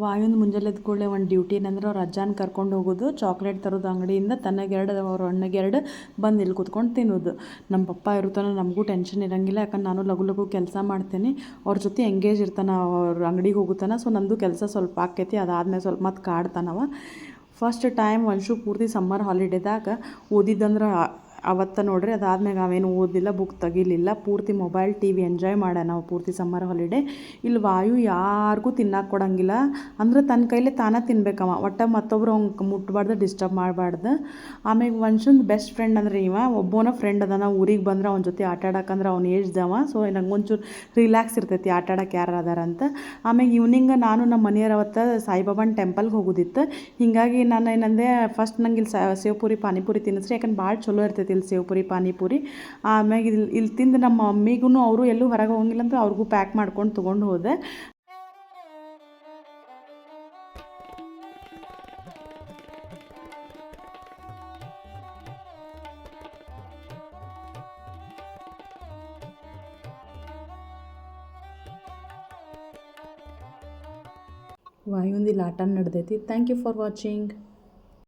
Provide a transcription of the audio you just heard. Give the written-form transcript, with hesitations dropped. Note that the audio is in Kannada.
ವಾಯುಂದು ಮುಂಜಾನೆ ಎದ್ದ ಕೂಡಲೇ ಒಂದು ಡ್ಯೂಟಿ ಏನಂದ್ರೆ ಅವ್ರು ಅಜ್ಜಾನ ಕರ್ಕೊಂಡು ಹೋಗೋದು ಚಾಕ್ಲೇಟ್ ತರೋದು ಅಂಗಡಿಯಿಂದ ತನಗೆರಡು ಅವ್ರ ಅಣ್ಣಗೆರಡು ಬಂದು ಇಲ್ಲಿ ಕೂತ್ಕೊಂಡು ತಿನ್ನೋದು. ನಮ್ಮ ಪಪ್ಪ ಇರ್ತಾನೆ, ನಮಗೂ ಟೆನ್ಷನ್ ಇರೋಂಗಿಲ್ಲ. ಯಾಕಂದ್ರೆ ನಾನು ಲಘು ಲಘು ಕೆಲಸ ಮಾಡ್ತೀನಿ, ಅವ್ರ ಜೊತೆ ಎಂಗೇಜ್ ಇರ್ತಾನೆ, ಅವ್ರ ಅಂಗಡಿಗೆ ಹೋಗುತ್ತಾನೆ. ಸೊ ನಂದು ಕೆಲಸ ಸ್ವಲ್ಪ ಆಕೈತಿ, ಅದಾದ್ಮೇಲೆ ಸ್ವಲ್ಪ ಮತ್ತೆ ಕಾಡ್ತಾನವ. ಫಸ್ಟ್ ಟೈಮ್ ವರ್ಷ ಪೂರ್ತಿ ಸಮ್ಮರ್ ಹಾಲಿಡೇದಾಗ ಓದಿದ್ದಂದ್ರೆ ಅವತ್ತು ನೋಡ್ರಿ. ಅದಾದ್ಮೇಲೆ ಅವೇನು ಓದಿಲ್ಲ, ಬುಕ್ ತೆಗಿಲಿಲ್ಲ, ಪೂರ್ತಿ ಮೊಬೈಲ್ ಟಿ ವಿ ಎಂಜಾಯ್ ಮಾಡ ನಾವು ಪೂರ್ತಿ ಸಮ್ಮರ್ ಹಾಲಿಡೇ. ಇಲ್ಲಿ ವಾಯು ಯಾರಿಗೂ ತಿನ್ನಕ್ಕೆ ಕೊಡೋಂಗಿಲ್ಲ, ಅಂದ್ರೆ ತನ್ನ ಕೈಲೇ ತಾನೇ ತಿನ್ಬೇಕವ. ಒಟ್ಟು ಮತ್ತೊಬ್ರು ಅವ್ನು ಮುಟ್ಬಾರ್ದು, ಡಿಸ್ಟರ್ಬ್ ಮಾಡಬಾರ್ದು. ಆಮೇಲೆ ವಂಶಂದು ಬೆಸ್ಟ್ ಫ್ರೆಂಡ್ ಅಂದ್ರೆ ಒಬ್ಬನ ಫ್ರೆಂಡ್ ಅದಾನ. ಊರಿಗೆ ಬಂದ್ರೆ ಅವ್ನ ಜೊತೆ ಆಟ ಆಡಕ್ಕಂದ್ರೆ ಅವ್ನು ಏಜ್ದವ. ಸೊ ನಂಗೆ ಒಂಚೂರು ರಿಲ್ಯಾಕ್ಸ್ ಇರ್ತೈತಿ ಆಟ ಆಡಕ್ಕೆ ಯಾರು ಅದಾರಂತ. ಆಮೇಲೆ ಈವ್ನಿಂಗ್ ನಾನು ನಮ್ಮ ಮನೆಯವ್ರು ಅವತ್ತು ಸಾಯಿಬಾಬಾನ ಟೆಂಪಲ್ಗೆ ಹೋಗೋದಿತ್ತು. ಹೀಗಾಗಿ ನಾನು ಏನಂದೆ, ಫಸ್ಟ್ ನಂಗೆ ಇಲ್ಲಿ ಸೇವ್ಪುರಿ ಪಾನಿಪುರಿ ತಿನ್ನಿಸ್ರಿ, ಯಾಕಂದ್ರೆ ಭಾಳ ಚಲೋ ಇರ್ತೈತಿ ಇಲ್ಲಿ ಸೇವ್ಪುರಿ ಪಾನಿಪುರಿ. ಆಮ್ಯಾಗ ಇಲ್ಲಿ ತಿಂದು ನಮ್ಮ ಮಮ್ಮಿಗೂ ಅವರು ಎಲ್ಲೂ ಹೊರಗೆ ಹೋಗಿಲ್ಲ ಅಂತ ಅವ್ರಿಗೂ ಪ್ಯಾಕ್ ಮಾಡ್ಕೊಂಡು ತೊಗೊಂಡು ಹೋದೆ. ವಾಯುಂದಿಲ್ಲ ಆಟ ನಡೆದೈತಿ. Thank you for watching.